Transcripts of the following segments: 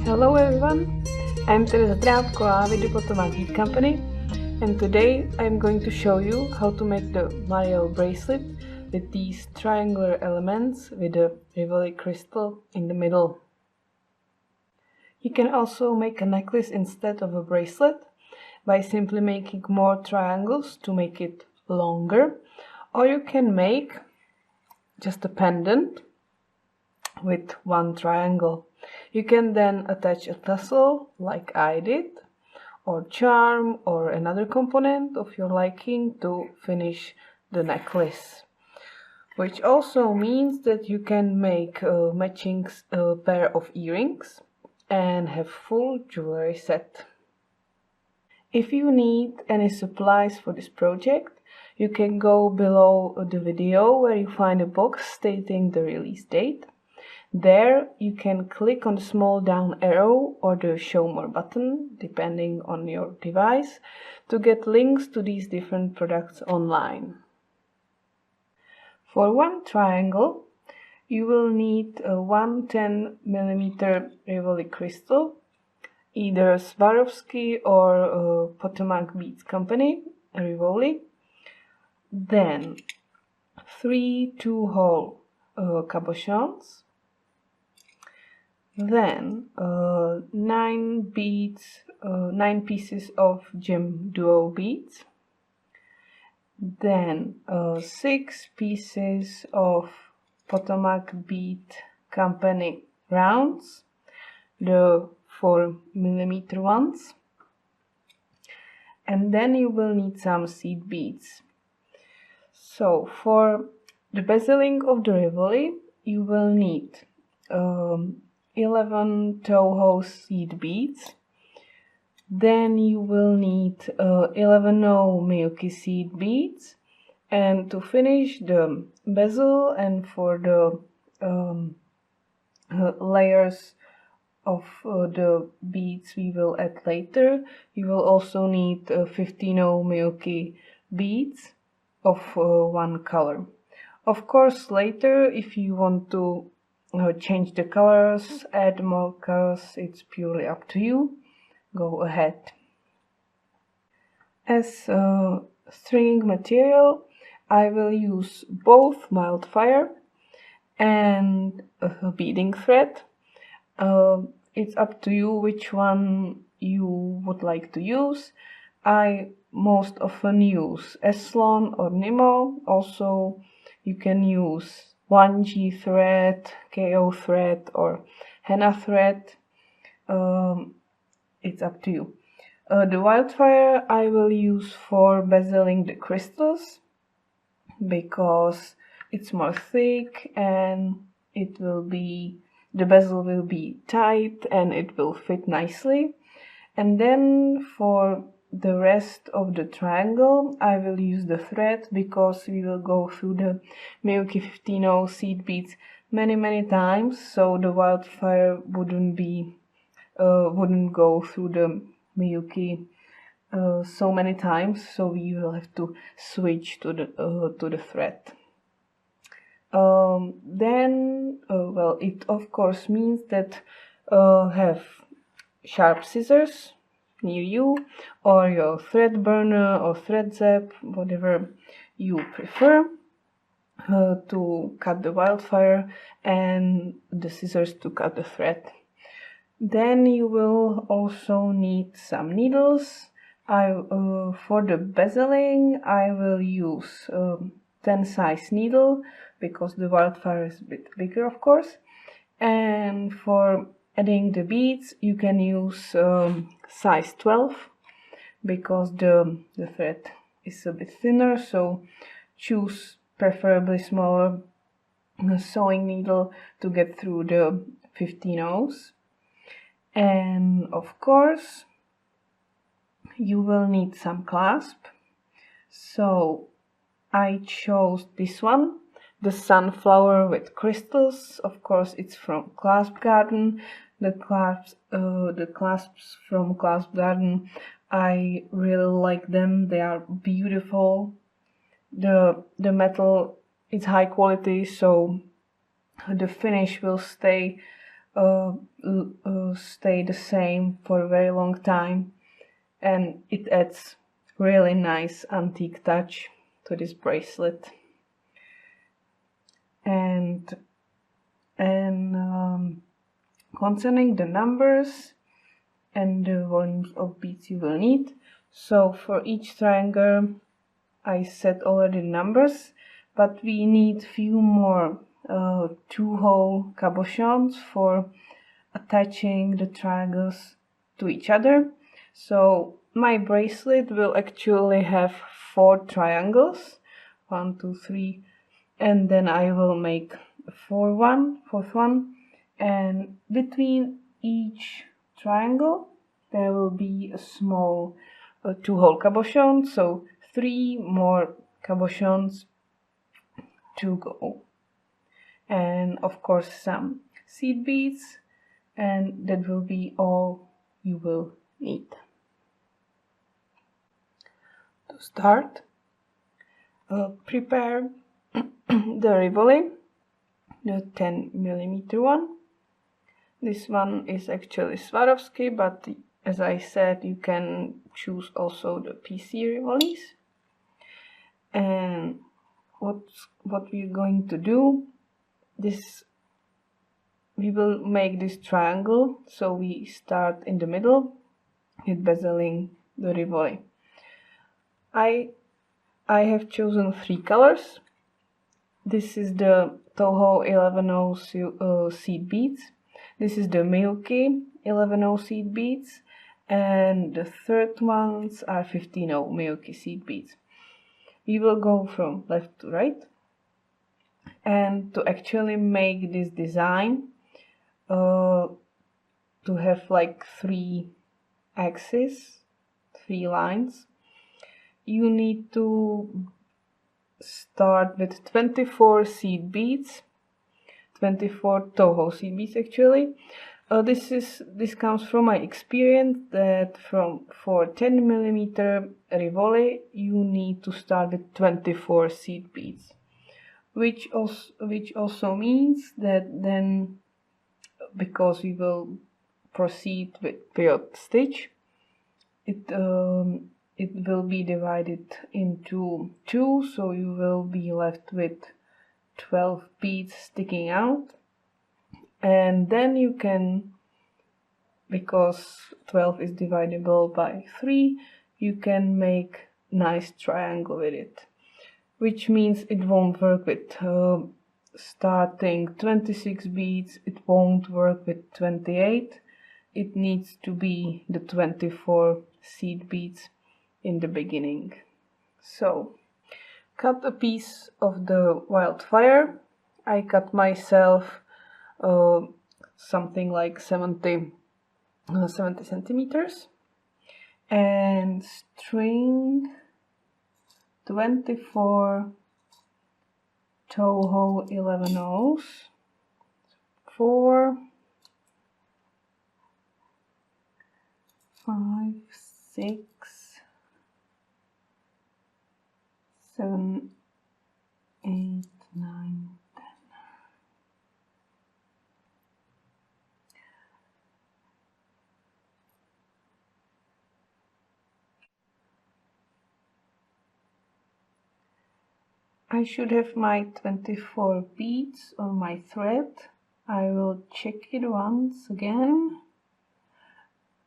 Hello everyone, I'm Tereza with the Potomac Bead Company, and today I'm going to show you how to make the Mariele bracelet with these triangular elements with a Rivoli crystal in the middle. You can also make a necklace instead of a bracelet by simply making more triangles to make it longer, or you can make just a pendant with one triangle. You can then attach a tassel like I did, or charm, or another component of your liking to finish the necklace. Which also means that you can make a matching pair of earrings and have full jewelry set. If you need any supplies for this project, you can go below the video where you find a box stating the release date. There you can click on the small down arrow or the show more button, depending on your device, to get links to these different products online. For one triangle, you will need a 110 mm Rivoli crystal, either Swarovski or PotomacBeads Company, Rivoli. Then 3 2-hole cabochons. Then 9 pieces of GemDuo beads. Then 6 pieces of Potomac Bead Company rounds, the 4 mm ones. And then you will need some seed beads. So for the bezeling of the Rivoli, you will need 11 Toho seed beads. Then you will need 11 Miyuki seed beads. And to finish the bezel and for the layers of the beads we will add later, you will also need 15 Miyuki beads of one color. Of course, later, if you want to change the colors, add more colors, it's purely up to you. Go ahead. As stringing material, I will use both wildfire and beading thread. It's up to you which one you would like to use. I most often use Eslon or Nemo. Also, you can use 1G thread, KO thread, or henna thread. It's up to you. The wildfire I will use for bezeling the crystals because it's more thick and the bezel will be tight and it will fit nicely. And then for the rest of the triangle I will use the thread because we will go through the Miyuki 15 seed beads many times, so the wildfire wouldn't go through the Miyuki so many times, so we will have to switch to the thread. Then it of course means that have sharp scissors near you, or your thread burner or thread zap, whatever you prefer, to cut the wildfire, and the scissors to cut the thread. Then you will also need some needles. For the bezeling I will use 10 size needle because the wildfire is a bit bigger, of course. And for adding the beads you can use size 12 because the thread is a bit thinner, so choose preferably smaller sewing needle to get through the 15-ohs. And of course you will need some clasp, so I chose this one, the sunflower with crystals. Of course it's from Claspgarten. The clasps from Claspgarten, I really like them, they are beautiful. The metal is high quality, so the finish will stay stay the same for a very long time, and it adds really nice antique touch to this bracelet. And concerning the numbers and the volumes of beads you will need, so for each triangle I set already numbers, but we need few more 2-hole cabochons for attaching the triangles to each other. So my bracelet will actually have 4 triangles, 1, 2, 3, and then I will make a fourth one, and between each triangle there will be a small 2-hole cabochon, so 3 more cabochons to go, and of course some seed beads, and that will be all you will need. To start, prepare the rivoli, the 10mm one. This one is actually Swarovski, but as I said, you can choose also the PC rivolis. And what we're going to do, we will make this triangle, so we start in the middle with bezeling the rivoli. I have chosen 3 colors. This is the Toho 11-0 seed beads. This is the Miyuki 11-0 seed beads, and the third ones are 15-0 Miyuki seed beads. We will go from left to right, and to actually make this design, to have like 3 axes, 3 lines, you need to start with 24 seed beads, 24 Toho seed beads actually. This comes from my experience that for 10mm rivoli you need to start with 24 seed beads, which also means that then, because we will proceed with period stitch, it will be divided into 2, so you will be left with 12 beads sticking out, and then you can, because 12 is divisible by 3, you can make nice triangle with it, which means it won't work with starting 26 beads, it won't work with 28, it needs to be the 24 seed beads in the beginning. So cut a piece of the wildfire. I cut myself something like 70 centimeters, and string 24 Toho 11-0s, 4, 5, 6, 7, 8, 9, 10. I should have my 24 beads on my thread. I will check it once again.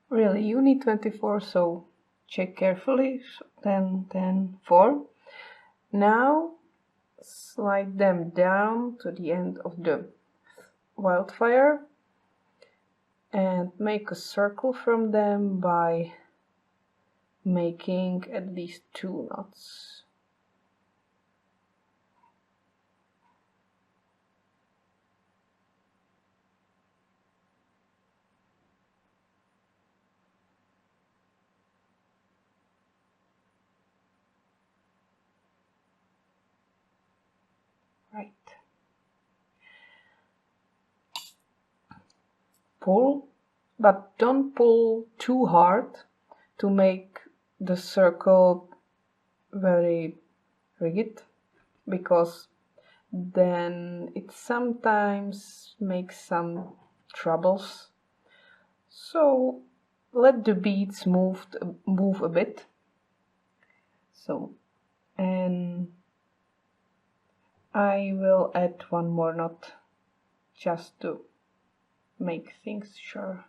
Really, you need 24, so check carefully. 10, 4. Now slide them down to the end of the wildfire and make a circle from them by making at least 2 knots. Right. Pull, but don't pull too hard to make the circle very rigid, because then it sometimes makes some troubles. So let the beads move a bit. So, and I will add one more knot just to make things sure.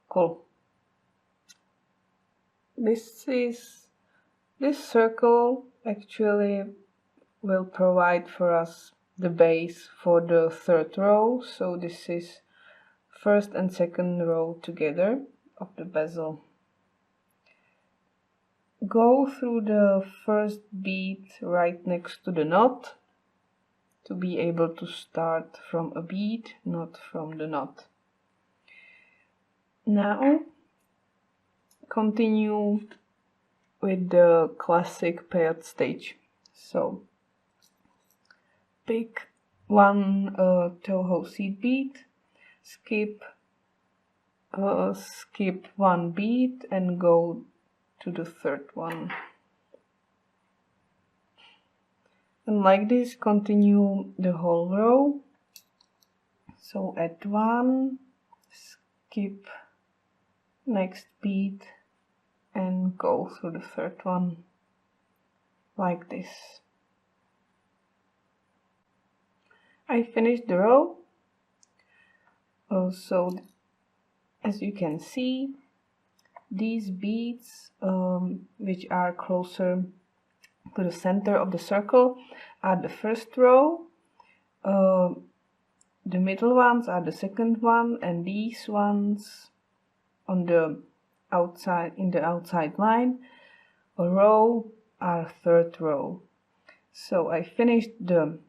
Cool. This circle actually will provide for us the base for the third row. So this is first and second row together of the bezel. Go through the first bead right next to the knot to be able to start from a bead, not from the knot. Now continue with the classic paired stitch. So pick one Toho seed bead, skip one bead and go to the third one. And like this, continue the whole row. So add one, skip next bead and go through the third one like this. I finished the row. So as you can see, these beads which are closer to the center of the circle are the first row, the middle ones are the second one, and these ones on the outside, in the outside line, a row, are third row. So I finished the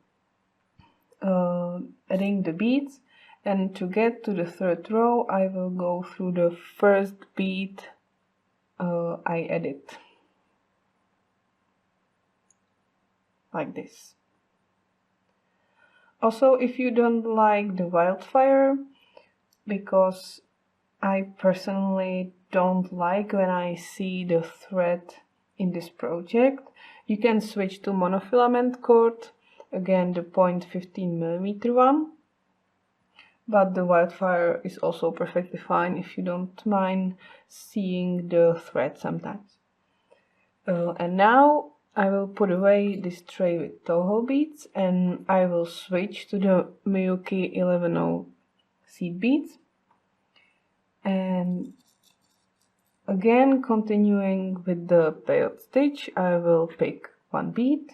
adding the beads, and to get to the third row I will go through the first bead I added, like this. Also, if you don't like the wildfire, because I personally don't like when I see the thread in this project, you can switch to monofilament cord, again the 0.15mm one, but the wildfire is also perfectly fine if you don't mind seeing the thread sometimes. And now I will put away this tray with Toho beads and I will switch to the Miyuki 11.0 seed beads. And again, continuing with the paired stitch, I will pick one bead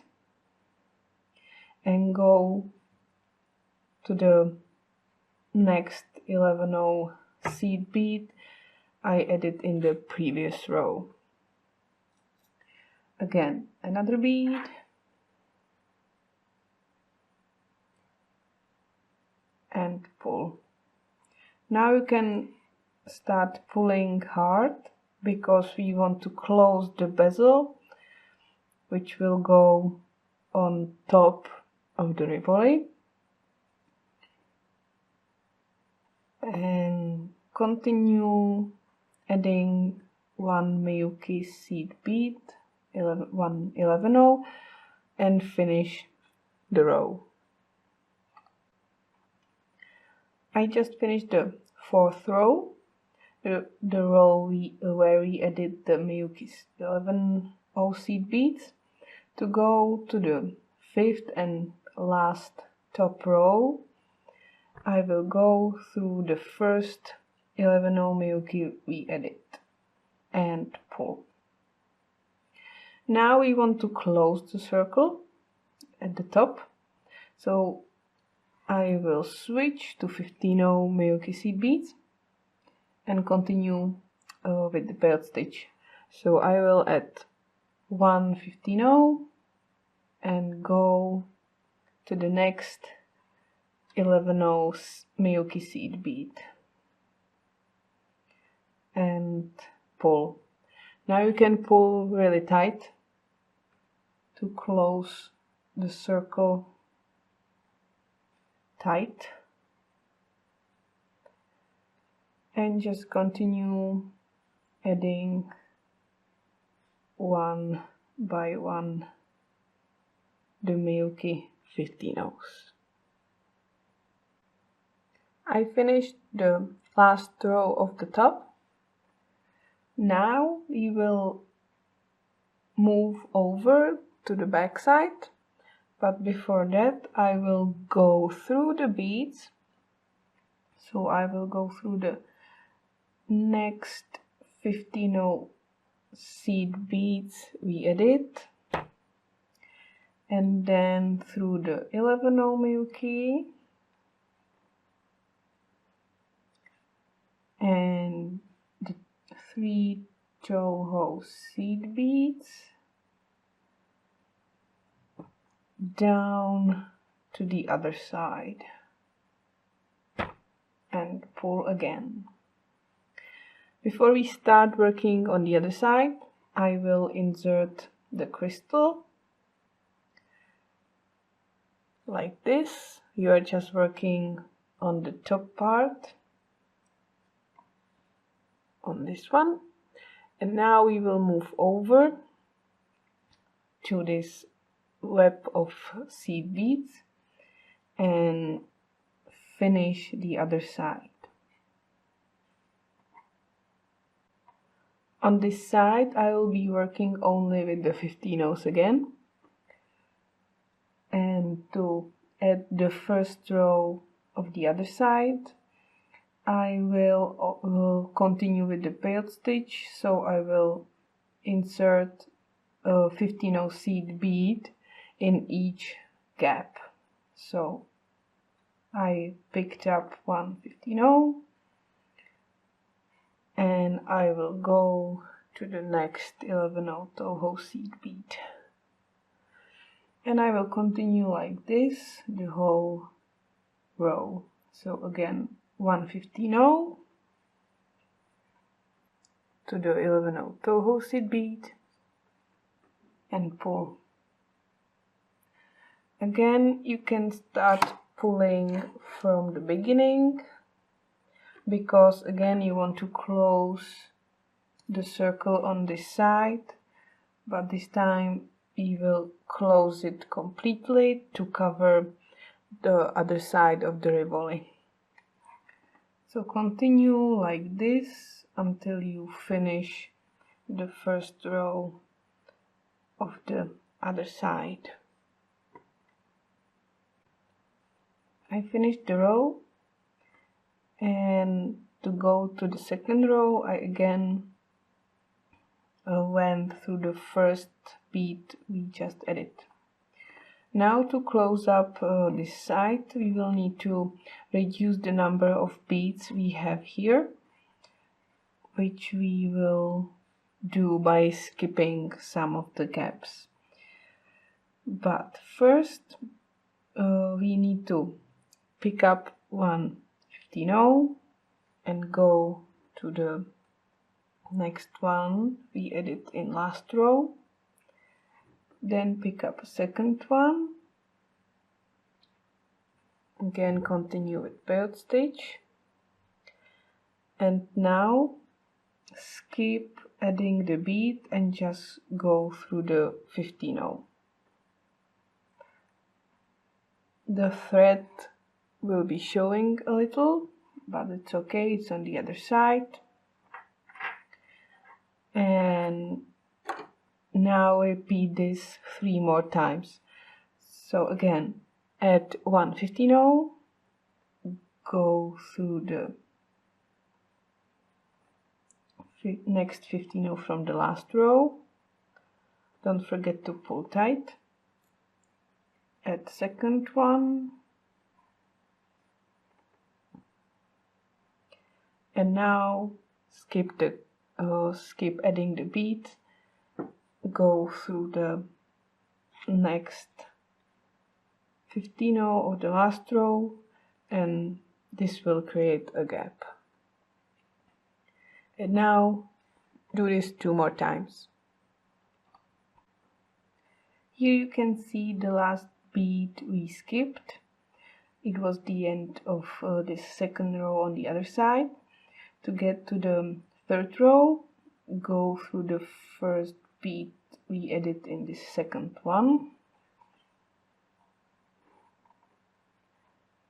and go to the next 11.0 seed bead I added in the previous row. Again, another bead, and pull. Now you can start pulling hard, because we want to close the bezel, which will go on top of the rivoli. And continue adding one Miyuki seed bead, 11.0, and finish the row. I just finished the fourth row, the row where we added the Miyuki 11.0 seed beads. To go to the fifth and last top row, I will go through the first 11.0 Miyuki we added and pull. Now we want to close the circle at the top, so I will switch to 15.0 Miyuki seed beads and continue with the paired stitch. So I will add one 15.0 and go to the next 11.0 Miyuki seed bead and pull. Now you can pull really tight to close the circle tight, and just continue adding one by one the Miyuki 15.0s. I finished the last row of the top. Now we will move over to the back side, but before that I will go through the beads. So I will go through the next 15 seed beads we added, and then through the 11 Miyuki, and the 3 Toho seed beads down to the other side and pull again. Before we start working on the other side, I will insert the crystal like this. You are just working on the top part, on this one, and now we will move over to this web of seed beads and finish the other side. On this side I will be working only with the 15 again, and to add the first row of the other side I will continue with the pailed stitch, so I will insert a 15 seed bead in each gap. So I picked up one 15 and I will go to the next 11 Toho seed bead, and I will continue like this the whole row. So again, one 15 to the 11 Toho seed bead and pull. Again, you can start pulling from the beginning, because again you want to close the circle on this side, but this time we will close it completely to cover the other side of the revolt. So continue like this until you finish the first row of the other side. I finished the row, and to go to the second row I again went through the first bead we just added. Now to close up this side we will need to reduce the number of beads we have here, which we will do by skipping some of the gaps. But first we need to pick up one 15 and go to the next one we added in last row, then pick up a second one, again continue with pailed stitch, and now skip adding the bead and just go through the 15. The thread will be showing a little, but it's okay, it's on the other side. And now repeat this 3 more times. So again, add one 15, go through the next 15 from the last row, don't forget to pull tight, add second one, and now skip adding the bead, go through the next 15 of the last row, and this will create a gap. And now do this 2 more times. Here you can see the last bead we skipped. It was the end of this second row on the other side. To get to the third row, go through the first bead we added in this second one.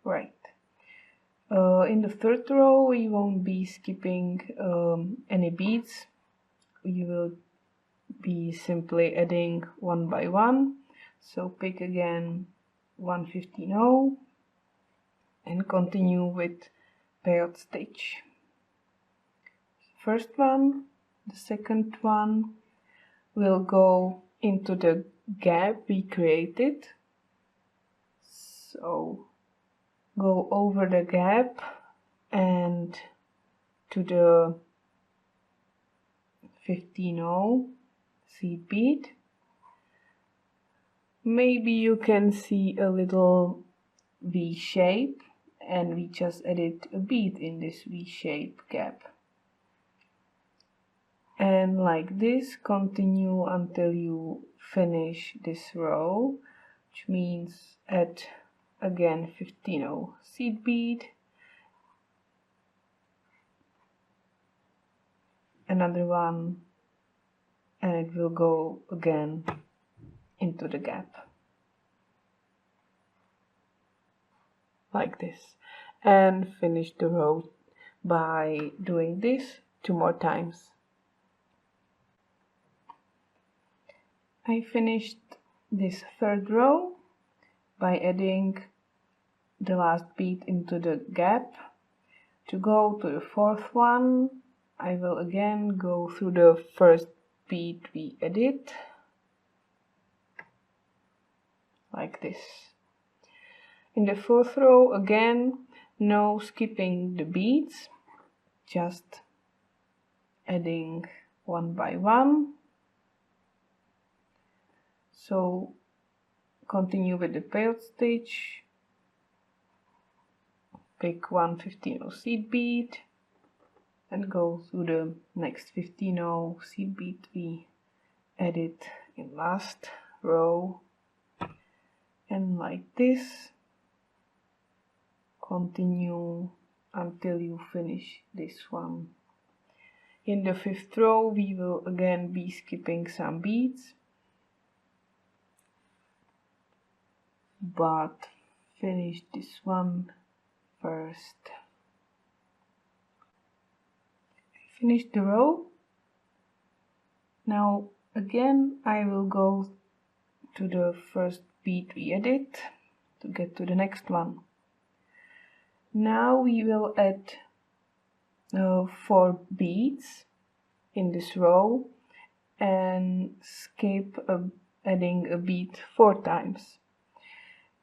Right. In the third row we won't be skipping any beads. We will be simply adding one by one. So pick again 115.0 and continue with paired stitch. First one, the second one will go into the gap we created. So go over the gap and to the 15.0 seed bead. Maybe you can see a little V shape, and we just added a bead in this V shape gap. And like this, continue until you finish this row, which means add again 15.0 seed bead, another one, and it will go again into the gap like this, and finish the row by doing this 2 more times. I finished this third row by adding the last bead into the gap. To go to the fourth one, I will again go through the first bead we added, like this. In the fourth row, again, no skipping the beads, just adding one by one. So continue with the paired stitch, pick 115.0 seed bead and go through the next 15.0 seed bead we added in last row, and like this continue until you finish this one. In the fifth row we will again be skipping some beads, but finish this one first. Finish the row. Now again I will go to the first bead we added to get to the next one. Now we will add 4 beads in this row and skip adding a bead 4 times.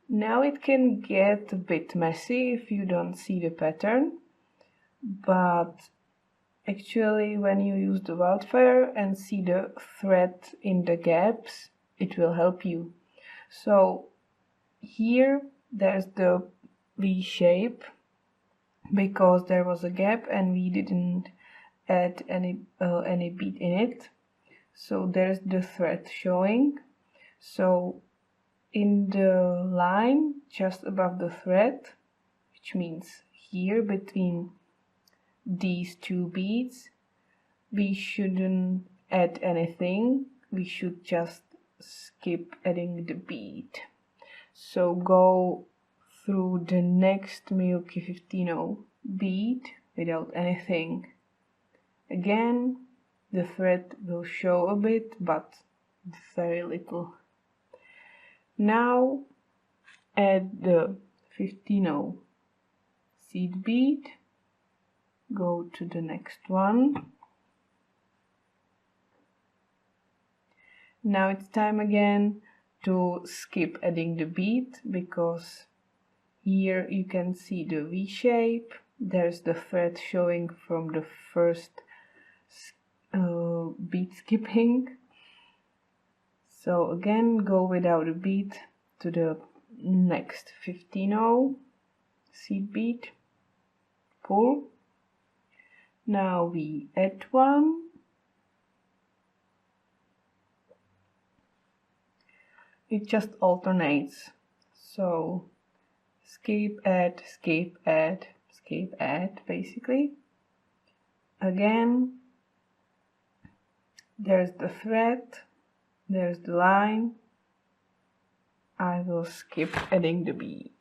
Now it can get a bit messy if you don't see the pattern, but actually when you use the wildfire and see the thread in the gaps, it will help you. So here there's the V shape because there was a gap and we didn't add any bead in it. So there's the thread showing. So in the line just above the thread, which means here between these 2 beads, we shouldn't add anything, we should just skip adding the bead. So go through the next Miyuki 15.0 bead without anything. Again, the thread will show a bit, but very little. Now add the 15.0 seed bead, go to the next one. Now it's time again to skip adding the bead because here you can see the V shape, there's the thread showing from the first bead skipping. So again go without a bead to the next 15.0 seed bead, pull. Now we add one, it just alternates, so skip, add, skip, add, skip, add, basically. Again, there's the thread, there's the line, I will skip adding the bead.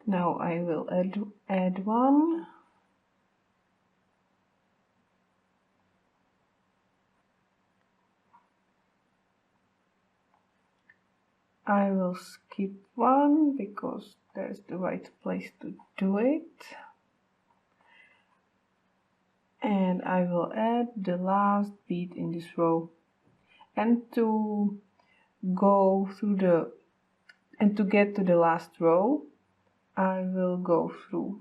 Now I will add one. I will skip one because there's the right place to do it. And I will add the last bead in this row. And to go through to get to the last row, I will go through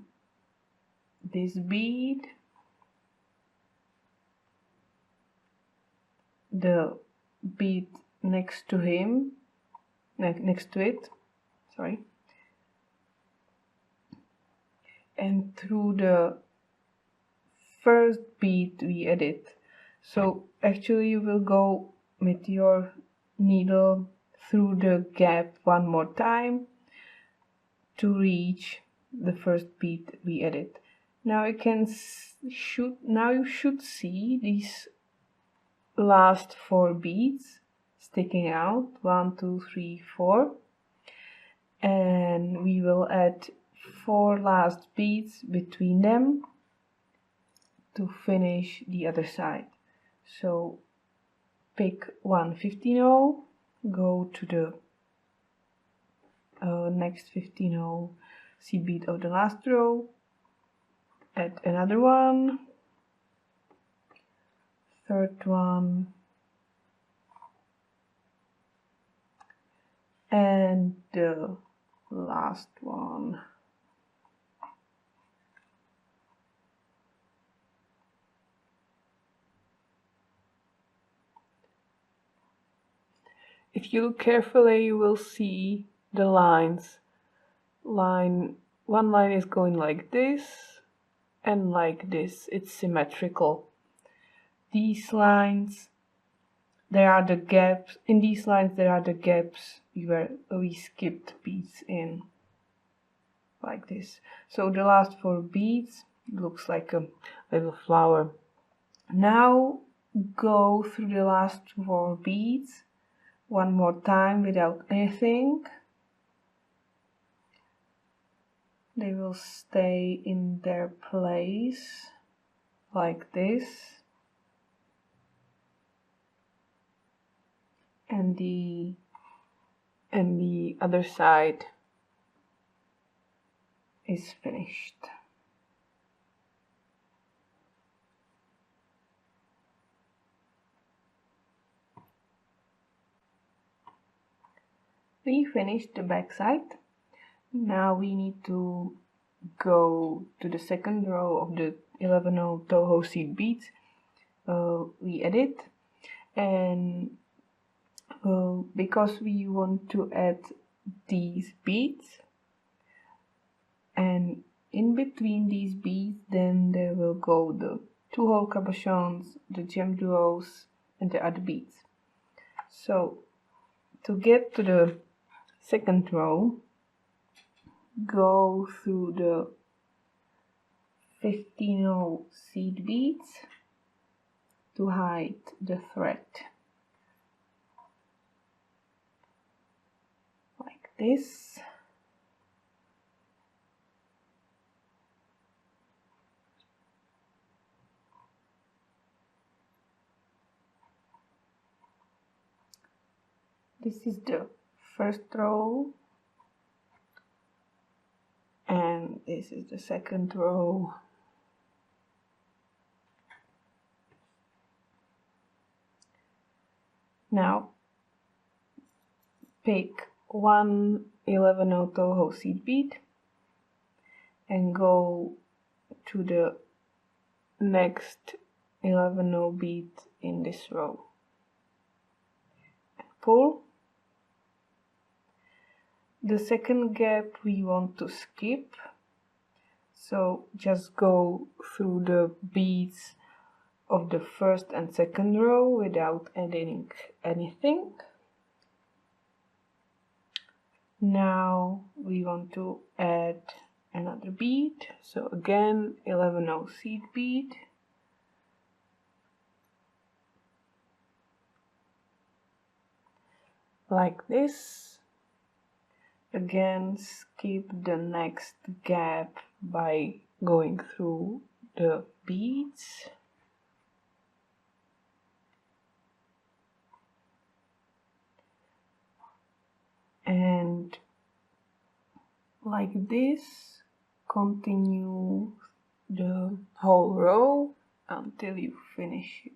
this bead, the bead next to him, next to it, sorry, and through the first bead we added. So actually you will go with your needle through the gap one more time to reach the first bead we added. Now you should see these last 4 beads sticking out, 1, 2, 3, 4, and we will add 4 last beads between them to finish the other side. So pick one 15-0, go to the next 15-0 seed bead of the last row, add another one, third one, and the last one. If you look carefully, you will see the lines. One line is going like this and like this. It's symmetrical. These lines, there are the gaps. In these lines, there are the gaps where we skipped beads in, like this. So the last 4 beads looks like a little flower. Now go through the last 4 beads one more time without anything. They will stay in their place like this, and the other side is finished. We finished the back side. Now we need to go to the second row of the 11-0 Toho seed beads we added, and because we want to add these beads, and in between these beads then there will go the 2-hole cabochons, the GemDuos, and the other beads. So to get to the second row, go through the 15-0 seed beads to hide the thread, like this. This is the first row, and this is the second row. Now pick one 11-0 Toho seed bead and go to the next 11-0 bead in this row and pull. The second gap we want to skip, so just go through the beads of the first and second row without adding anything. Now we want to add another bead, so again 11-0 seed bead, like this. again skip the next gap by going through the beads. And like this, continue the whole row until you finish it.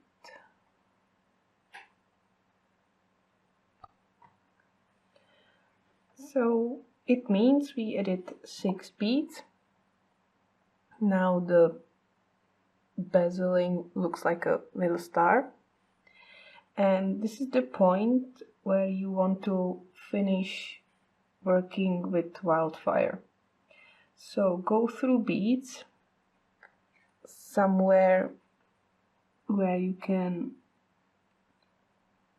So it means we added 6 beads. Now the bezeling looks like a little star. And this is the point where you want to finish working with wildfire. So go through beads somewhere where you can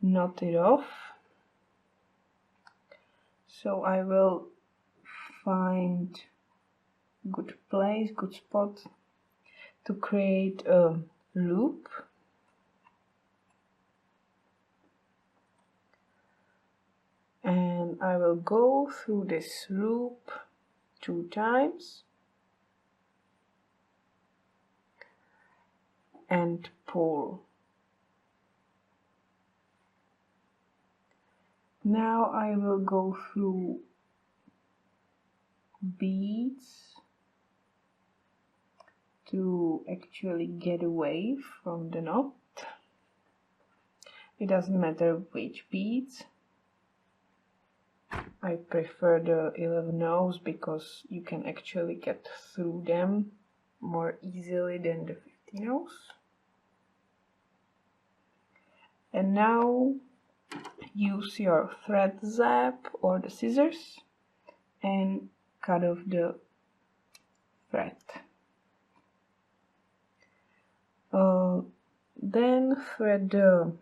knot it off. So I will find good place, good spot to create a loop. And I will go through this loop 2 times and pull. Now I will go through beads to actually get away from the knot. It doesn't matter which beads. I prefer the 11 O's because you can actually get through them more easily than the 15 O's. And now use your thread zap or the scissors and cut off the thread. Then thread the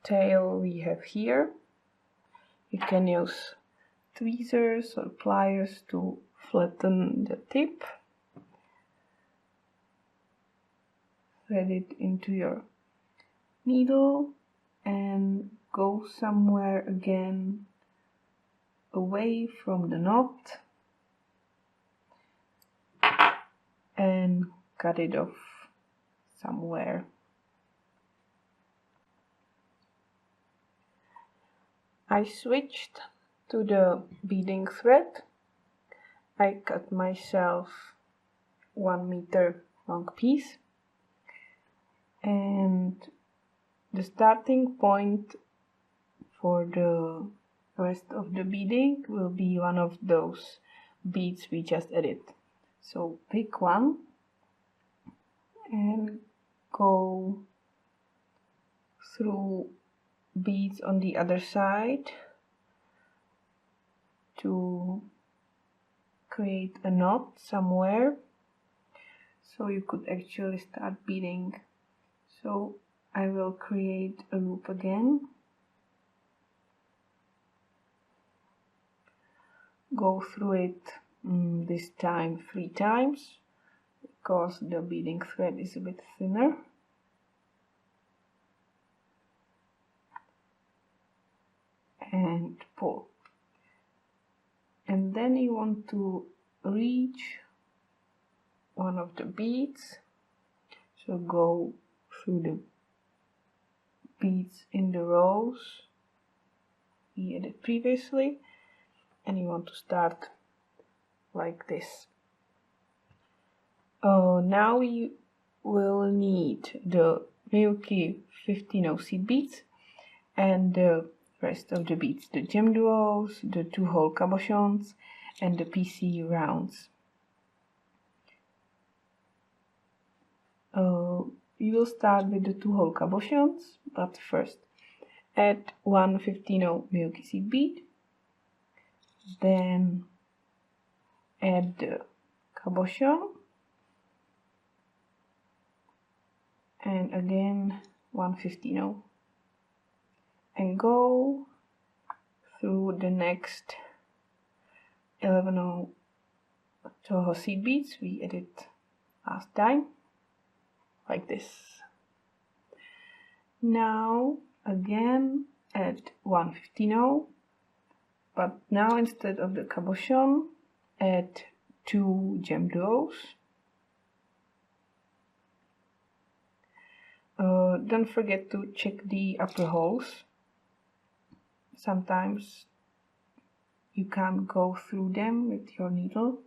tail we have here. You can use tweezers or pliers to flatten the tip. Thread it into your needle and go somewhere again away from the knot and cut it off somewhere. I switched to the beading thread. I cut myself 1 meter long piece, and the starting point for the rest of the beading will be one of those beads we just added. So pick one and go through beads on the other side to create a knot somewhere, so you could actually start beading. So I will create a loop again, go through it this time 3 times because the beading thread is a bit thinner. And pull. And then you want to reach one of the beads. So go through the beads in the rows we added previously, and you want to start like this. Now we will need the Miyuki 15 seed beads and the rest of the beads, the GemDuos, the 2-hole cabochons, and the PC rounds. We will start with the 2-hole cabochons, but first add 1 15 Miyuki seed bead, then add the cabochon, and again 1 15 and go through the next 11 Toho seed beads we added last time, like this. Now again add 1 15 But now instead of the cabochon, add 2 GemDuos. Don't forget to check the upper holes. Sometimes you can't go through them with your needle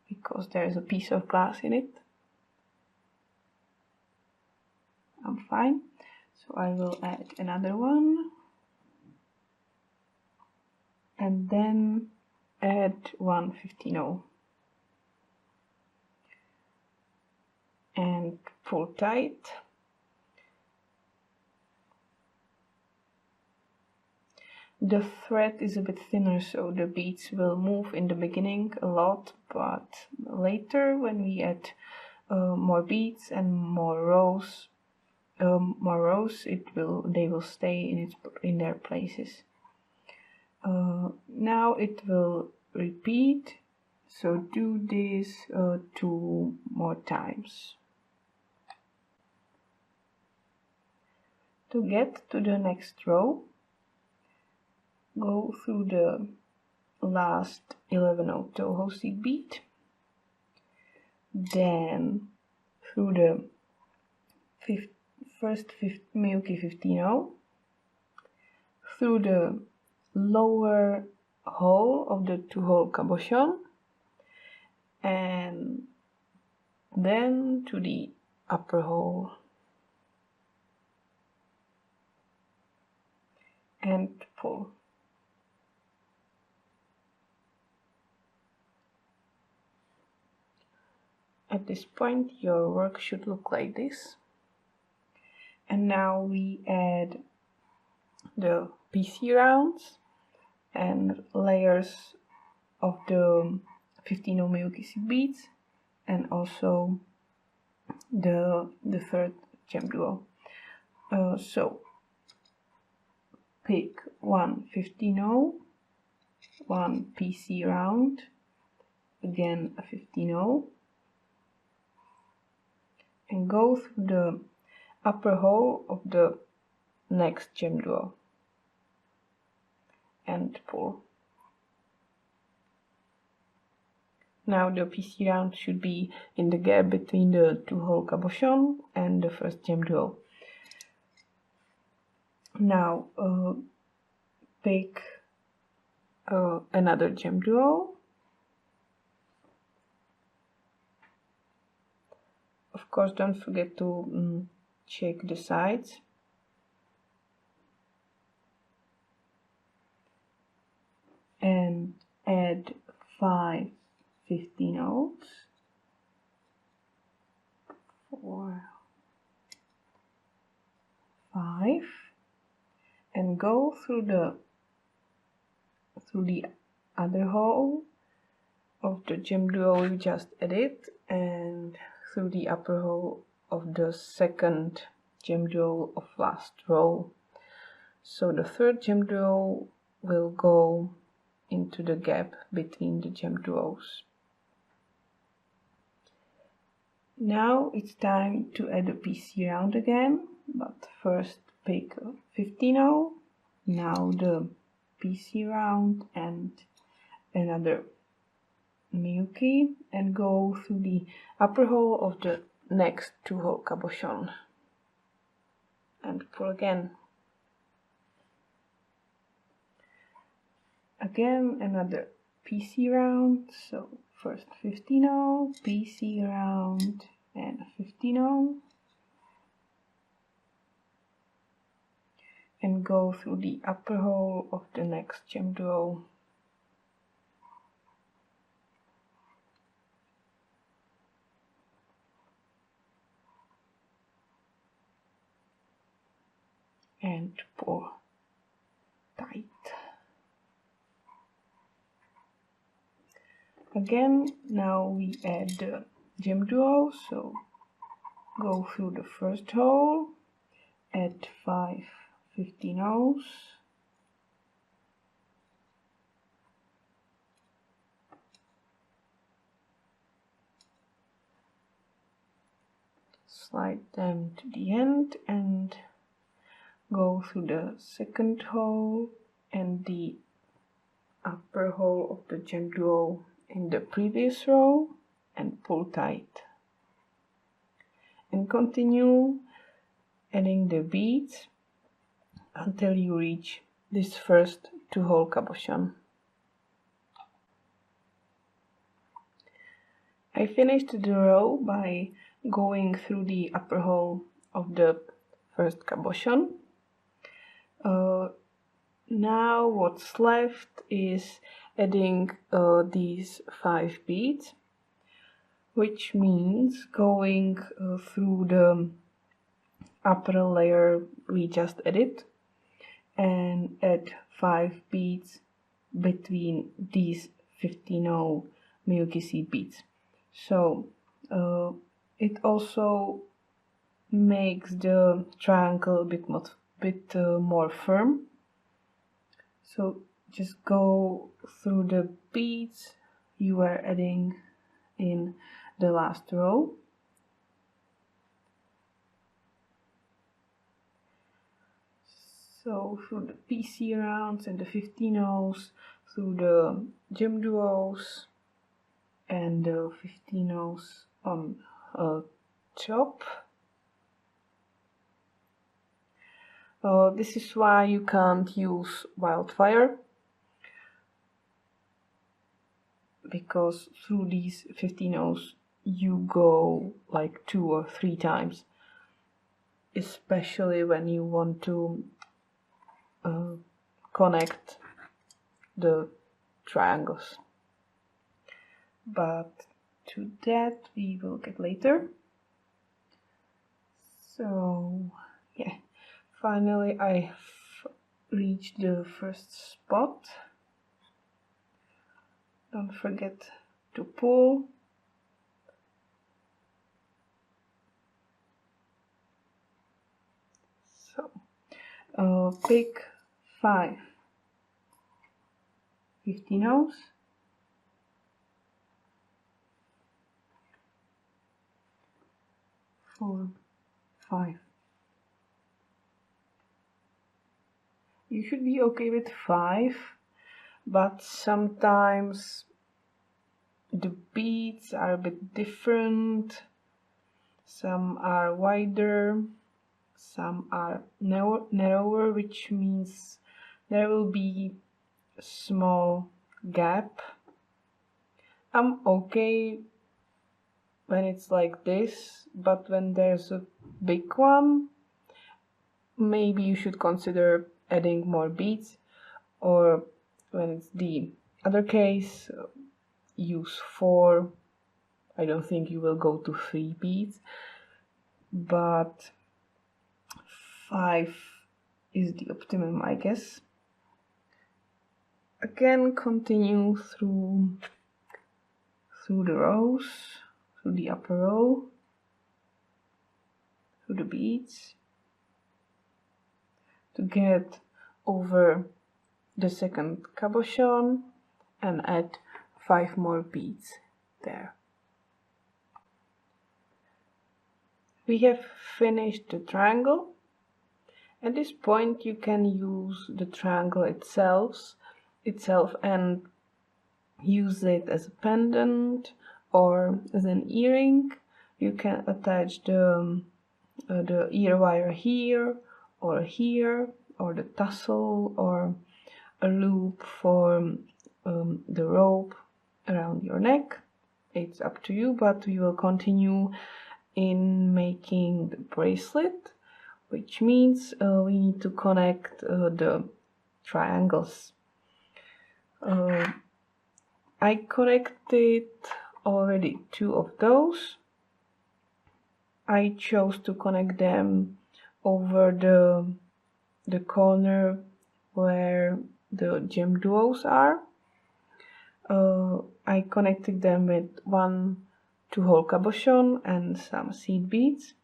because there's a piece of glass in it. I'm fine. So I will add another one. And then add 1 15/0. And pull tight. The thread is a bit thinner, so the beads will move in the beginning a lot, but later when we add more beads and more rows, they will stay in their places. Now it will repeat, so do this 2 more times. To get to the next row, go through the last 11/0 Toho seed bead, then through the first Miyuki 15/0, through the lower hole of the 2-hole cabochon, and then to the upper hole, and pull. At this point your work should look like this. And now we add the PC rounds and layers of the 15/0 Miyuki seed beads, and also the third GemDuo. So pick 1 15/0, 1 PC round, again a 15/0, and go through the upper hole of the next GemDuo and pull. Now the PC round should be in the gap between the 2-hole cabochon and the first GemDuo. Now pick another GemDuo. Of course, don't forget to check the sides. And add 5 15/0, 4, 5, and go through the other hole of the GemDuo we just added, and through the upper hole of the second GemDuo of last row. So the third GemDuo will go into the gap between the GemDuos. Now it's time to add a PC round again, but first pick a 15/0, now the PC round and another Miyuki, and go through the upper hole of the next 2-hole cabochon and pull again. Again another PC round, so first 15/0, PC round and a 15/0, and go through the upper hole of the next GemDuo. And pull tight. Again, now we add the GemDuo, so go through the first hole, add 5 15/0, slide them to the end and go through the second hole and the upper hole of the GemDuo in the previous row and pull tight. And continue adding the beads until you reach this first 2-hole cabochon. I finished the row by going through the upper hole of the first cabochon. Now what's left is adding these 5 beads, which means going through the upper layer we just added and add 5 beads between these 15-0 Miyuki seed beads. So it also makes the triangle a bit more firm. So just go through the beads you are adding in the last row. So through the PC rounds and the 15-0s, through the GemDuos and the 15-0s on top. This is why you can't use wildfire, because through these 15-0s you go like 2 or 3 times, especially when you want to connect the triangles. But to that we will get later. So yeah, finally I reached the first spot. Don't forget to pull. So pick 5 15-0s. Four, 5. You should be okay with 5, but sometimes the beads are a bit different. Some are wider, some are narrower, which means there will be a small gap. I'm okay when it's like this, but when there's a big one, maybe you should consider adding more beads, or when it's the other case, use 4. I don't think you will go to 3 beads, but 5 is the optimum, I guess. Again, continue through the rows, through the upper row, through the beads, to get over the second cabochon and add 5 more beads there. We have finished the triangle. At this point you can use the triangle itself and use it as a pendant or as an earring. You can attach the ear wire here, or the tassel, or a loop for the rope around your neck. It's up to you, but we will continue in making the bracelet, which means we need to connect the triangles. I connected already 2 of those. I chose to connect them over the corner where the GemDuos are. I connected them with 1 2-hole cabochon and some seed beads.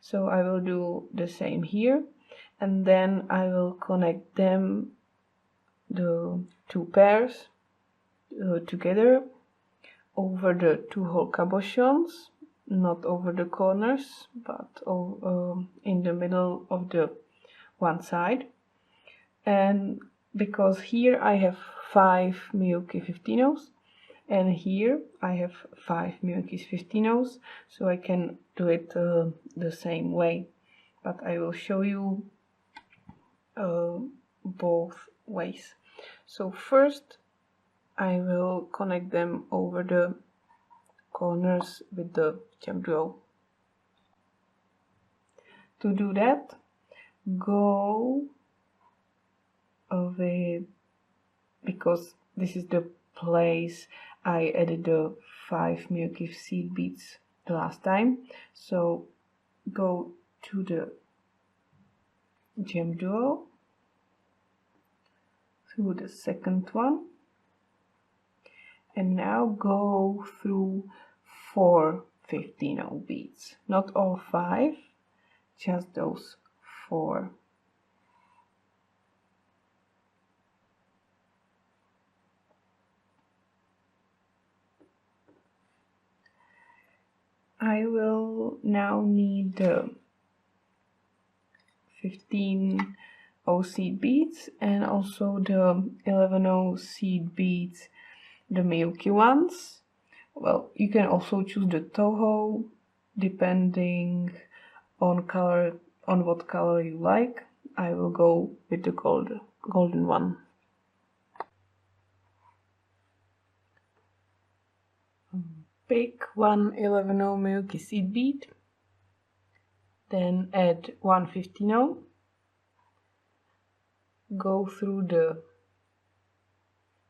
So I will do the same here, and then I will connect them, the 2 pairs, together over the 2-hole cabochons, not over the corners, but in the middle of the one side. And because here I have 5 Miyuki 15-0s and here I have 5 Miyuki 15-0s, so I can do it the same way, but I will show you both ways. So first I will connect them over the corners with the GemDuo. To do that, go away, because this is the place I added the 5 Miyuki seed beads the last time. So go to the GemDuo, through the second one, and now go through 4 15-0 beads, not all 5, just those 4. I will now need the 15-0 seed beads and also the 11-0 seed beads, the milky ones. Well, you can also choose the Toho depending on what color you like. I will go with the golden one. Pick one 11-0 milky seed bead, then add one 15-0, go through the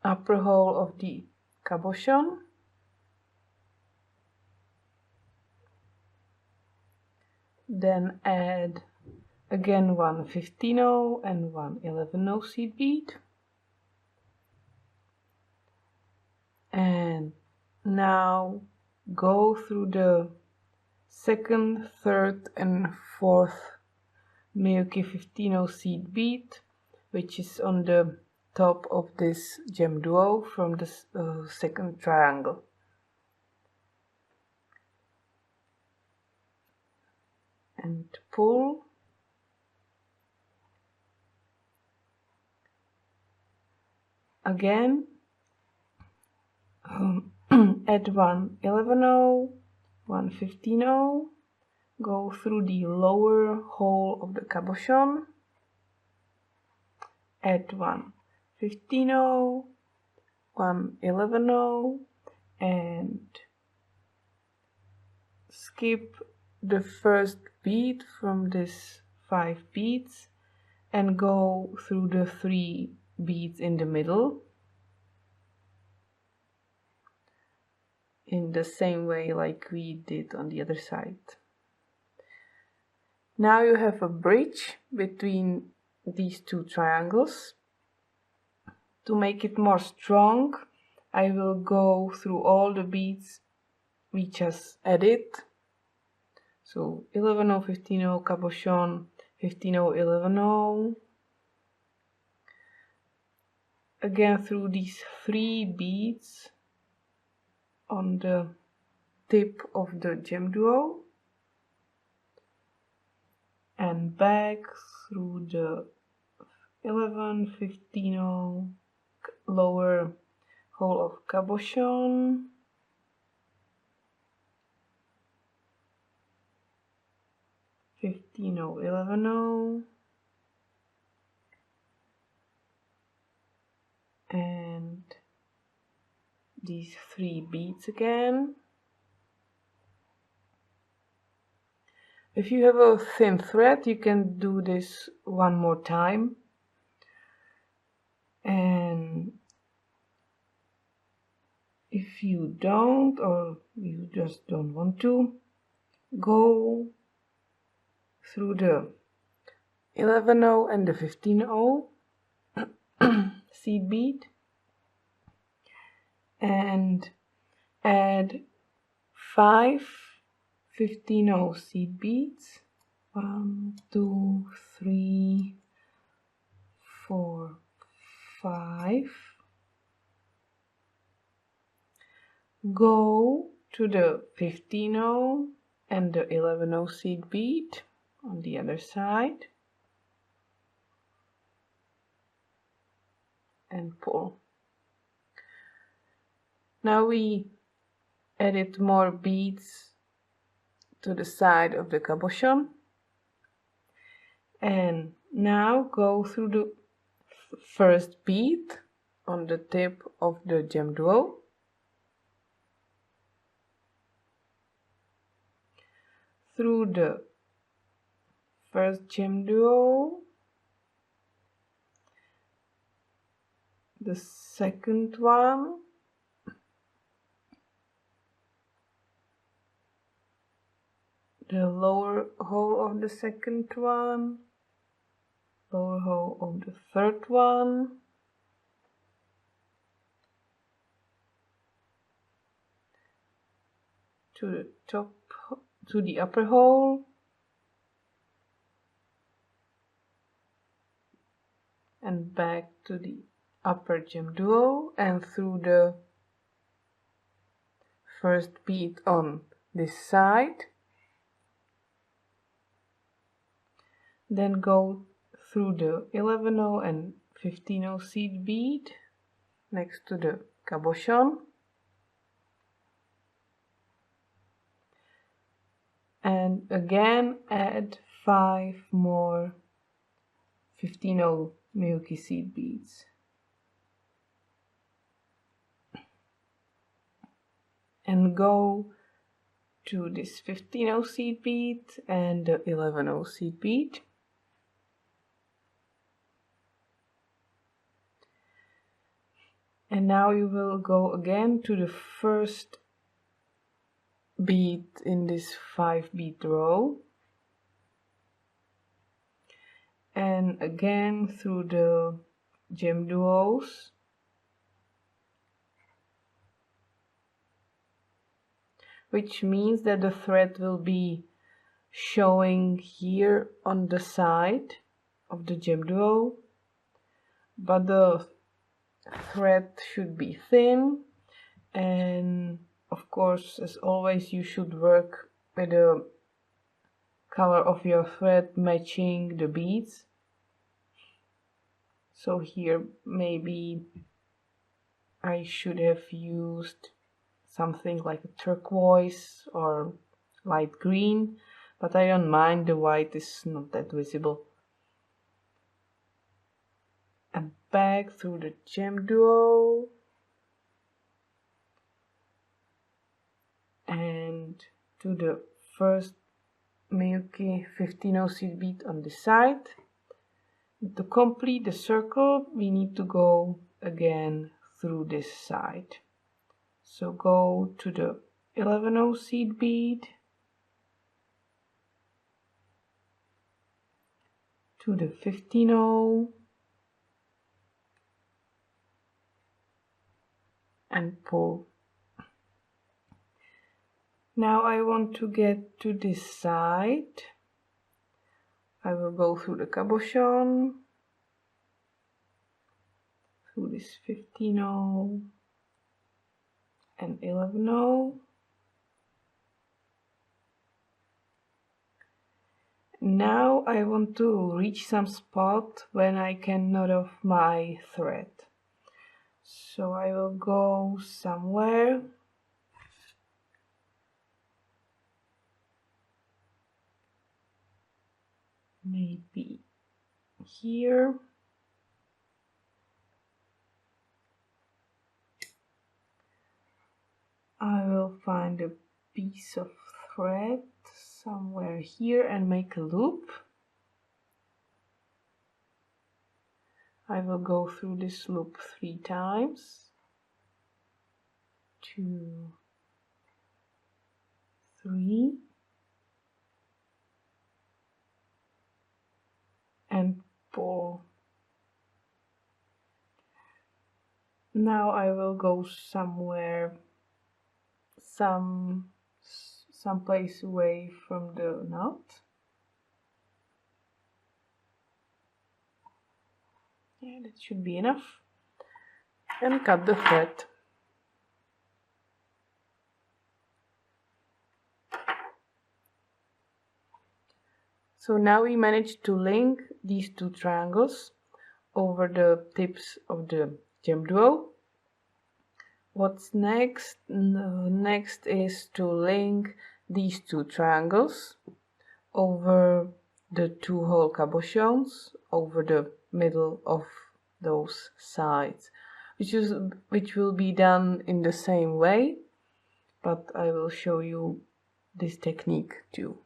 upper hole of the cabochon, then add again one 15-0 and one 11-0 seed bead, and now go through the second, third and fourth Miyuki 15-0 seed bead, which is on the top of this GemDuo from the second triangle. And pull. Again, add one 11-0, one 15-0, go through the lower hole of the cabochon, add one 15-0, one 11-0, and skip the first bead from this 5 beads and go through the 3 beads in the middle in the same way like we did on the other side. Now you have a bridge between these 2 triangles. To make it more strong, I will go through all the beads we just added. So 11-0, 15-0, cabochon, 15-0, 11-0. Again through these 3 beads on the tip of the GemDuo, and back through the 11, 15-0 lower hole of cabochon, (15-0, 11-0), and these 3 beads again. If you have a thin thread, you can do this one more time. And if you don't, or you just don't want to, go through the 11-0 and the 15-0 seed bead and add 5 15-0 seed beads. 1, 2, 3, 4, 5. Go to the 15-0 and the 11-0 seed bead on the other side. and pull. Now we added more beads to the side of the cabochon, and now go through the first bead on the tip of the GemDuo, through the first GemDuo, the second one, the lower hole of the second one, lower hole of the third one, to the top, to the upper hole, and back to the upper GemDuo, and through the first bead on this side. Then go through the 11-0 and 15-0 seed bead next to the cabochon, and again add 5 more 15-0 Miyuki seed beads. And go to this 15-0 seed bead and the 11-0 seed bead. And now you will go again to the first bead in this 5 bead row, and again through the GemDuos, which means that the thread will be showing here on the side of the GemDuo, but the thread should be thin, and of course, as always, you should work with the color of your thread matching the beads. So here maybe I should have used something like a turquoise or light green, but I don't mind, the white is not that visible. And back through the GemDuo, and to the first Miyuki 15-0 seed bead on the side. To complete the circle, we need to go again through this side. So go to the 11-0 seed bead, to the 15-0, and pull. Now I want to get to this side. I will go through the cabochon, through this 15-0 and 11-0. Now I want to reach some spot when I can knot off my thread. So I will go somewhere. Maybe here. I will find a piece of thread somewhere here and make a loop. I will go through this loop 3 times. 2, 3. And pull. Now I will go somewhere, someplace away from the knot. Yeah, that should be enough. And cut the thread. So now we managed to link these 2 triangles over the tips of the GemDuo. What's next? Next is to link these two triangles over the two whole cabochons over the middle of those sides, which will be done in the same way, but I will show you this technique too.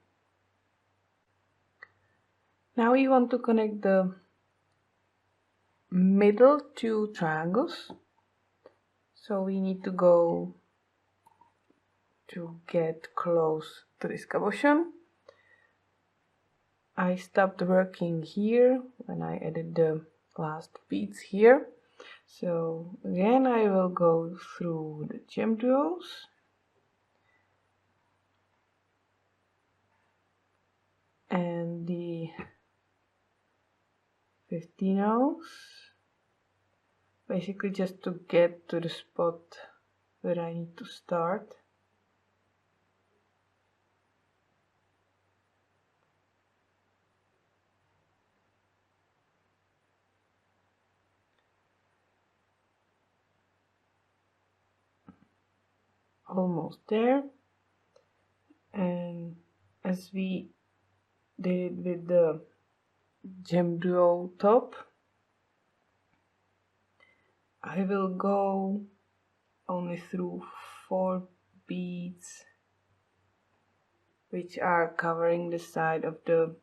Now we want to connect the middle two triangles, so we need to go to get close to this cabochon. I stopped working here when I added the last beads here. So again I will go through the GemDuos and the 15-0s, basically just to get to the spot where I need to start. Almost there, and as we did with the GemDuo top, I will go only through 4 beads which are covering the side of the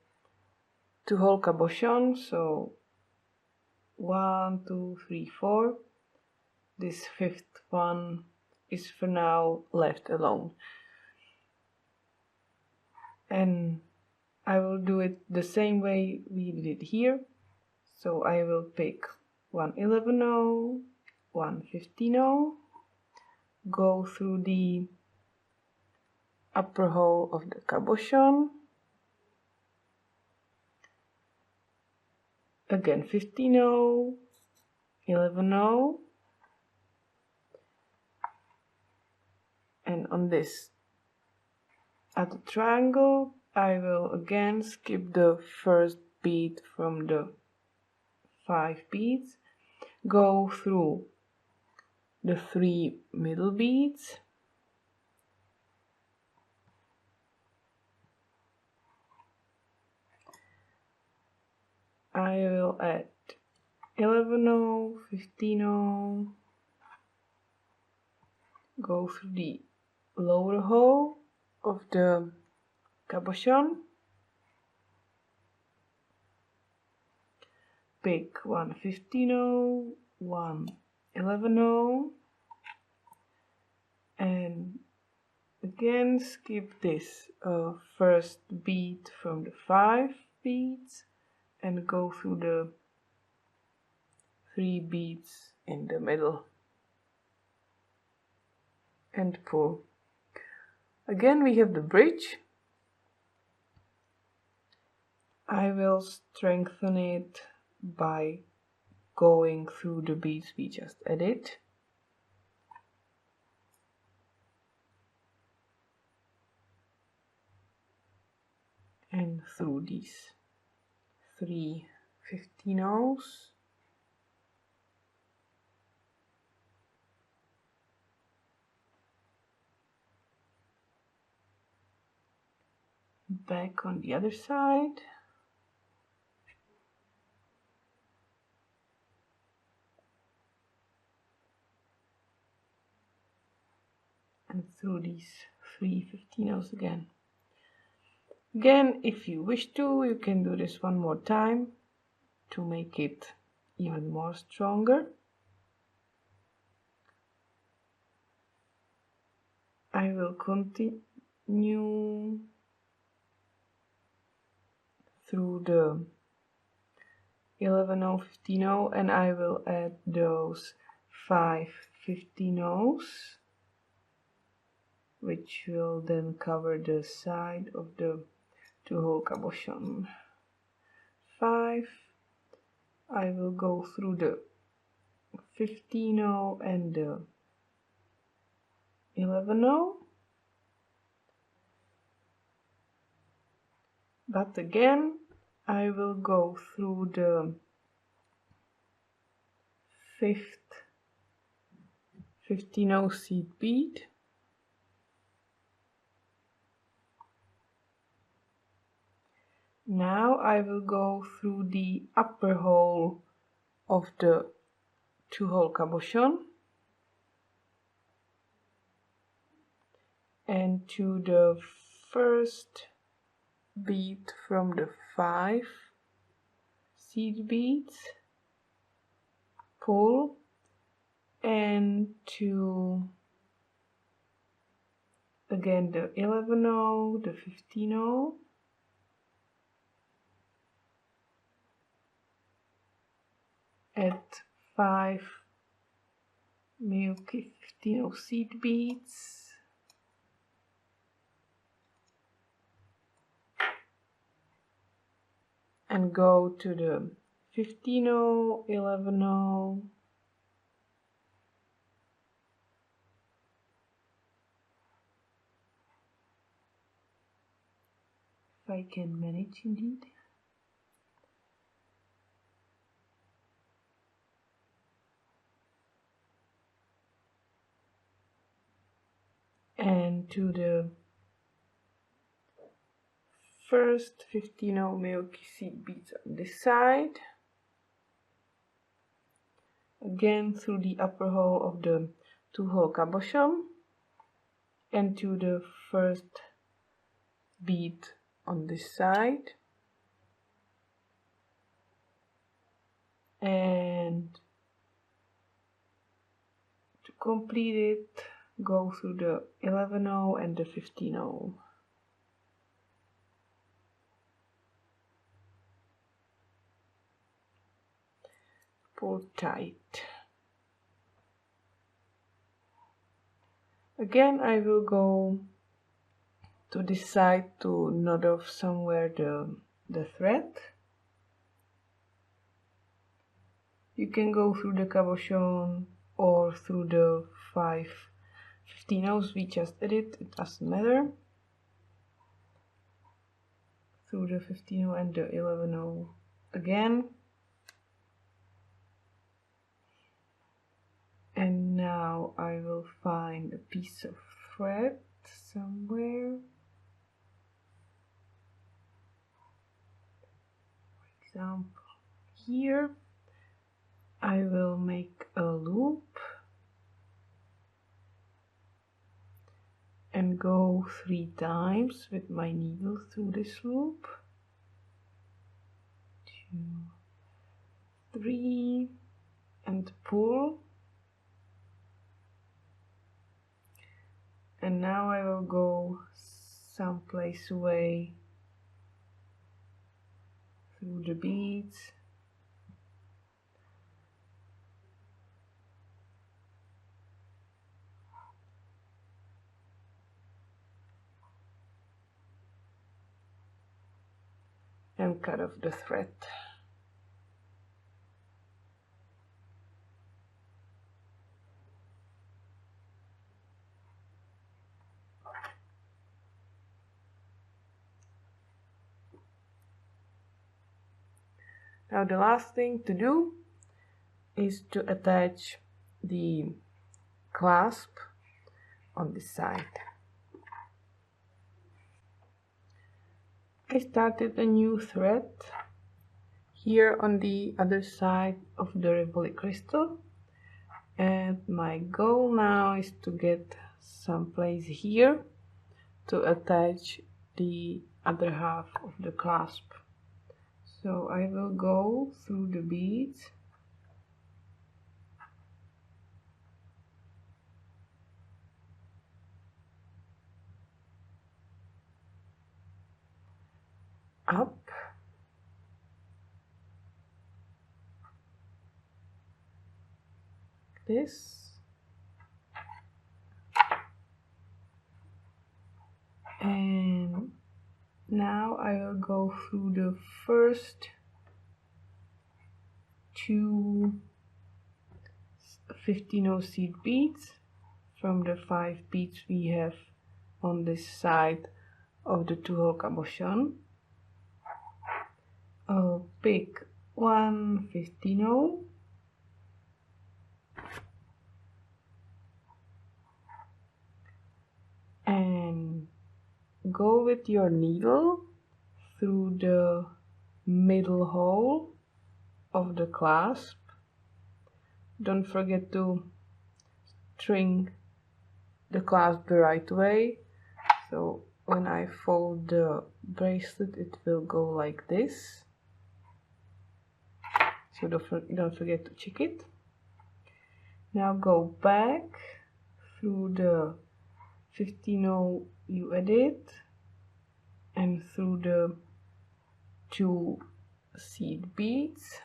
two whole cabochon. So 1, 2, 3, 4. This 5th one is for now left alone, and I will do it the same way we did it here. So I will pick 1 11-0, 1 15-0, go through the upper hole of the cabochon, again 15-0, 11-0, and on this at the triangle I will again skip the first bead from the 5 beads, go through the 3 middle beads, I will add 11-0, 15-0, go through the lower hole of the cabochon, pick 1 15-0, 1 11-0, and again skip this first bead from the 5 beads and go through the 3 beads in the middle and pull. Again we have the bridge. I will strengthen it by going through the beads we just added. And through these 3 15-0s. Back on the other side. And through these 3 15-0s again. Again, if you wish to, you can do this one more time to make it even more stronger. I will continue through the 11-0, 15-0, and I will add those 5 15-0s, which will then cover the side of the two whole cabochon. 5, I will go through the 15-0 and the 11-0, but again I will go through the fifth 15-0 seed bead. Now I will go through the upper hole of the 2-hole cabochon and to the first bead from the 5 seed beads, pull, and to again the 11-0, the 15-0, add 5 Miyuki 15-0 seed beads, and go to the 15-0, 11-0, if I can manage indeed, and to the first 15-0 milky seed beads on this side, again through the upper hole of the 2-hole cabochon and to the first bead on this side, and to complete it go through the 11-0 and the 15-0. Pull tight. Again I will go to this side to knot off somewhere the thread. You can go through the cabochon or through the 5 15-0s we just did it doesn't matter. Through the 15-0 and the 11-0 again. And now I will find a piece of thread somewhere. For example, here I will make a loop and go 3 times with my needle through this loop. 2, 3, and pull. And now I will go someplace away through the beads. And cut off the thread. Now the last thing to do is to attach the clasp on this side. I started a new thread here on the other side of the Rivoli crystal, and my goal now is to get some place here to attach the other half of the clasp. So I will go through the beads up this, and now I will go through the first 2 15-0 seed beads from the 5 beads we have on this side of the 2-hole cabochon. I'll pick one 15-0 and go with your needle through the middle hole of the clasp. Don't forget to string the clasp the right way, so when I fold the bracelet it will go like this. So don't forget to check it. Now go back through the 15-0 you added and through the 2 seed beads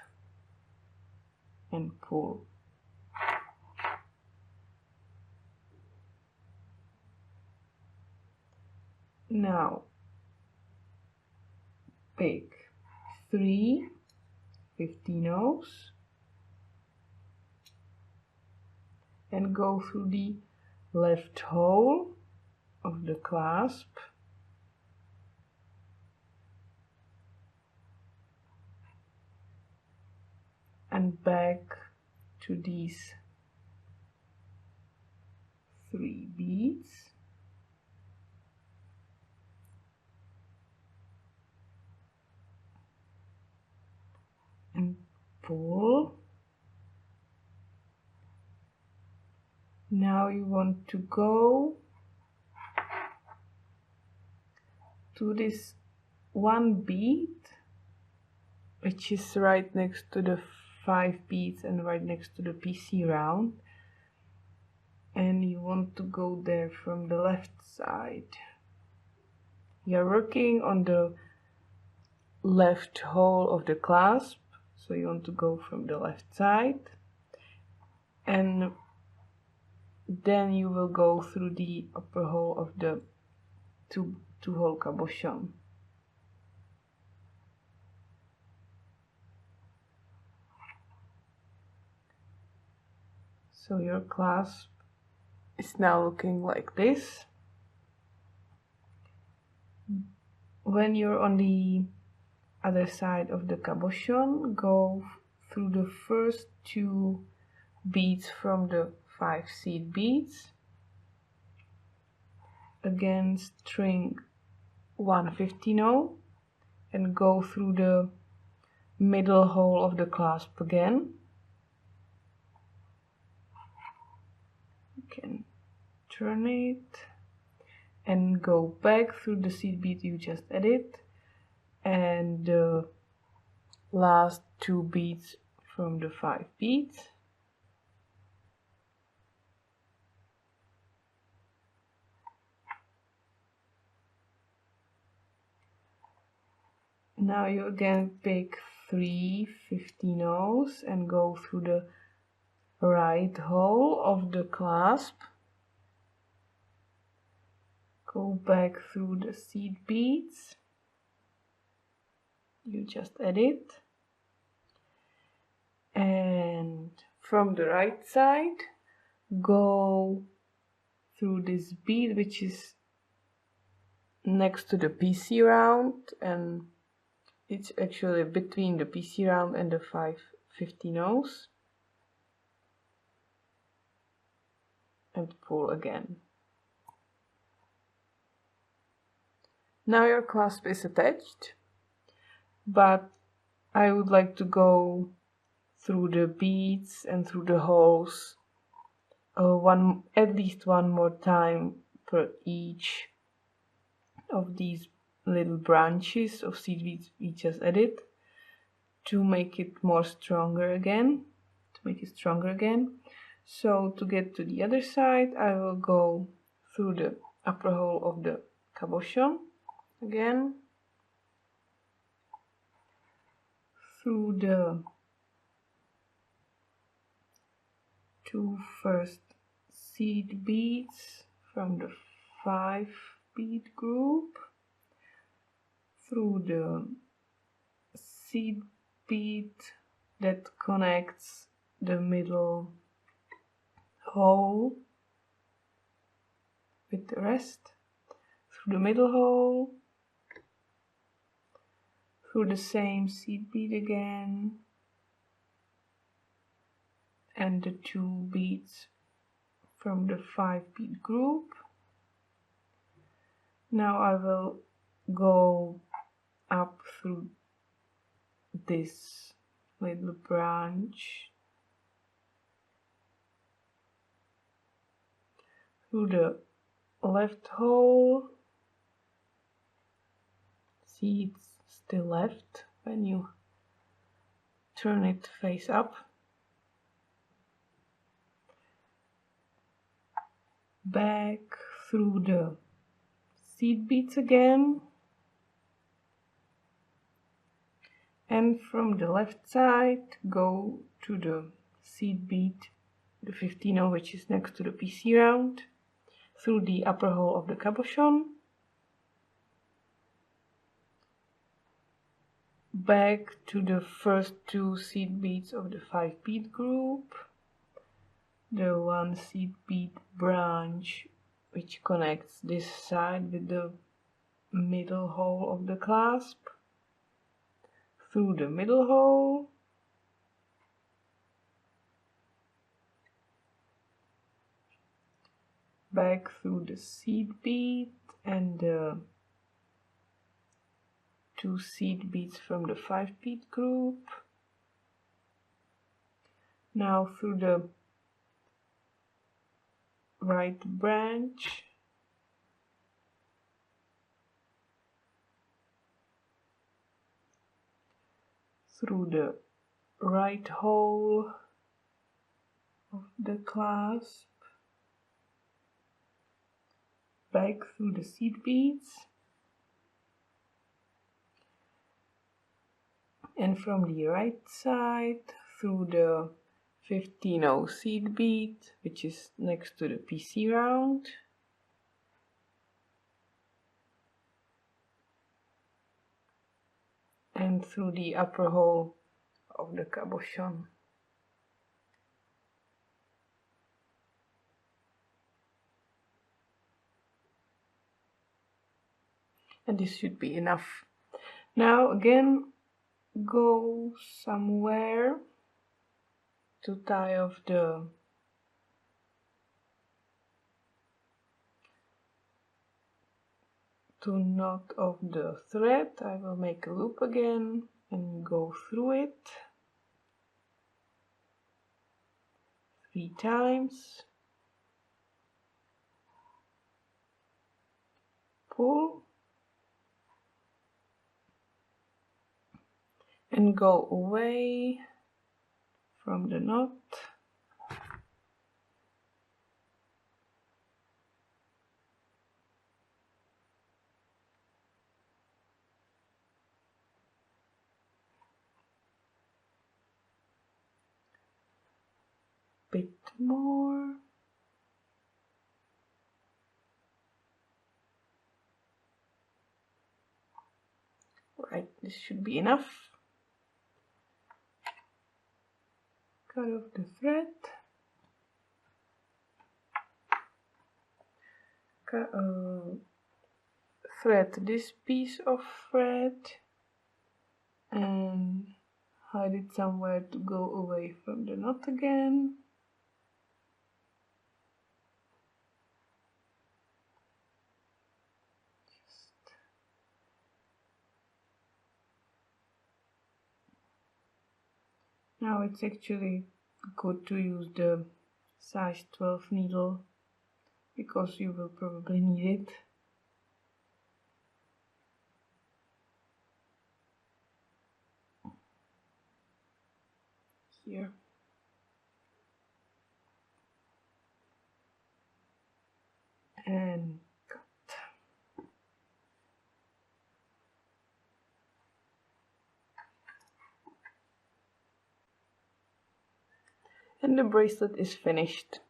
and pull. Now pick 3 15-0s and go through the left hole of the clasp and back to these 3 beads and pull. Now you want to go to this 1 bead which is right next to the 5 beads and right next to the PC round, and you want to go there from the left side. You're working on the left hole of the clasp, so you want to go from the left side, and then you will go through the upper hole of the two hole cabochon. So your clasp is now looking like this. When you're on the other side of the cabochon, go through the first 2 beads from the 5 seed beads. Again, string 1 15-0 and go through the middle hole of the clasp again. You can turn it and go back through the seed bead you just added and the last 2 beads from the 5 beads. Now you again pick 3 15-0s and go through the right hole of the clasp. Go back through the seed beads you just added, and from the right side go through this bead which is next to the PC round, and it's actually between the PC round and the 5 15-0s, and pull again. Now your clasp is attached, but I would like to go through the beads and through the holes at least one more time per each of these little branches of seed beads we just added to make it stronger again. So to get to the other side, I will go through the upper hole of the cabochon again, through the 2 first seed beads from the 5 bead group, through the seed bead that connects the middle hole with the rest, through the middle hole, through the same seed bead again, and the 2 beads from the 5 bead group, Now I will go up through this little branch, through the left hole. See, it's still left when you turn it face up. Back through the seed beads again. And from the left side, go to the seed bead, the 15-0, which is next to the PC round, through the upper hole of the cabochon, back to the first 2 seed beads of the 5 bead group, the 1 seed bead branch which connects this side with the middle hole of the clasp, through the middle hole, back through the seed bead and the 2 seed beads from the 5 bead group. Now through the right branch, through the right hole of the clasp, back through the seed beads, and from the right side through the 15-0 seed bead, which is next to the PC round, and through the upper hole of the cabochon. And this should be enough. Now again, go somewhere to tie off the knot of the thread. I will make a loop again and go through it 3 times. Pull and go away from the knot. Bit more. Right, this should be enough. Cut off the thread. Thread this piece of thread and hide it somewhere to go away from the knot again. Now it's actually good to use the size 12 needle because you will probably need it. Here. And cut. And the bracelet is finished.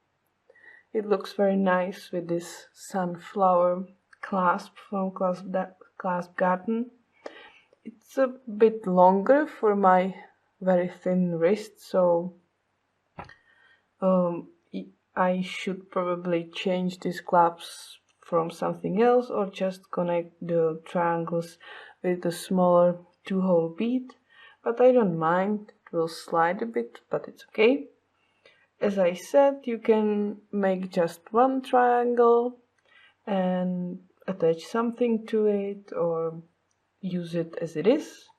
It looks very nice with this sunflower clasp from Claspgarten. It's a bit longer for my very thin wrist, so I should probably change this clasp from something else or just connect the triangles with the smaller 2-hole bead, but I don't mind. It will slide a bit, but it's okay. As I said, you can make just 1 triangle and attach something to it or use it as it is.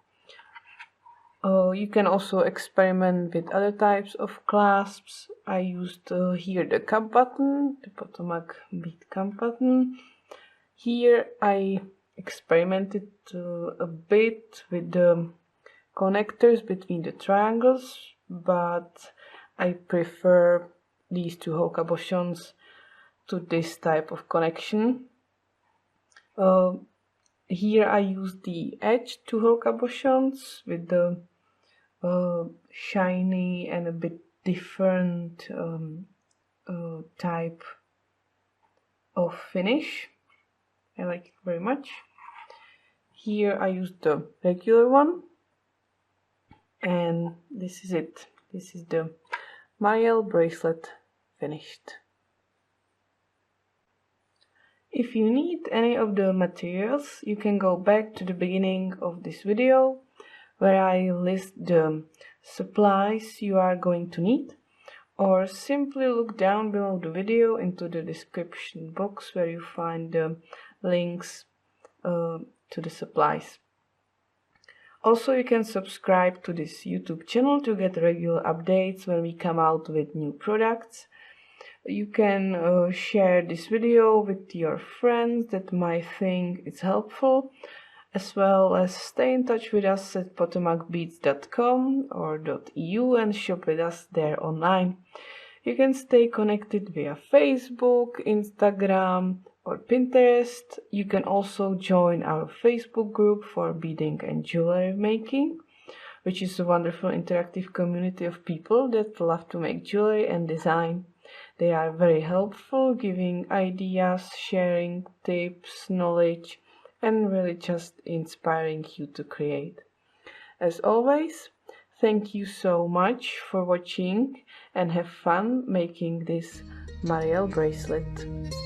You can also experiment with other types of clasps. I used here the cup button, the Potomac bead cup button. Here I experimented a bit with the connectors between the triangles, but I prefer these two whole cabochons to this type of connection. Here I use the edge two whole cabochons with the shiny and a bit different type of finish. I like it very much. Here I use the regular one, and this is it. This is the Mariele bracelet finished. If you need any of the materials, you can go back to the beginning of this video where I list the supplies you are going to need, or simply look down below the video into the description box where you find the links to the supplies. Also, you can subscribe to this YouTube channel to get regular updates when we come out with new products. You can share this video with your friends that might think it's helpful, as well as stay in touch with us at PotomacBeads.com or .eu and shop with us there online. You can stay connected via Facebook, Instagram or Pinterest. You can also join our Facebook group for beading and jewelry making, which is a wonderful interactive community of people that love to make jewelry and design. They are very helpful, giving ideas, sharing tips, knowledge, and really just inspiring you to create. As always, thank you so much for watching and have fun making this Mariele bracelet.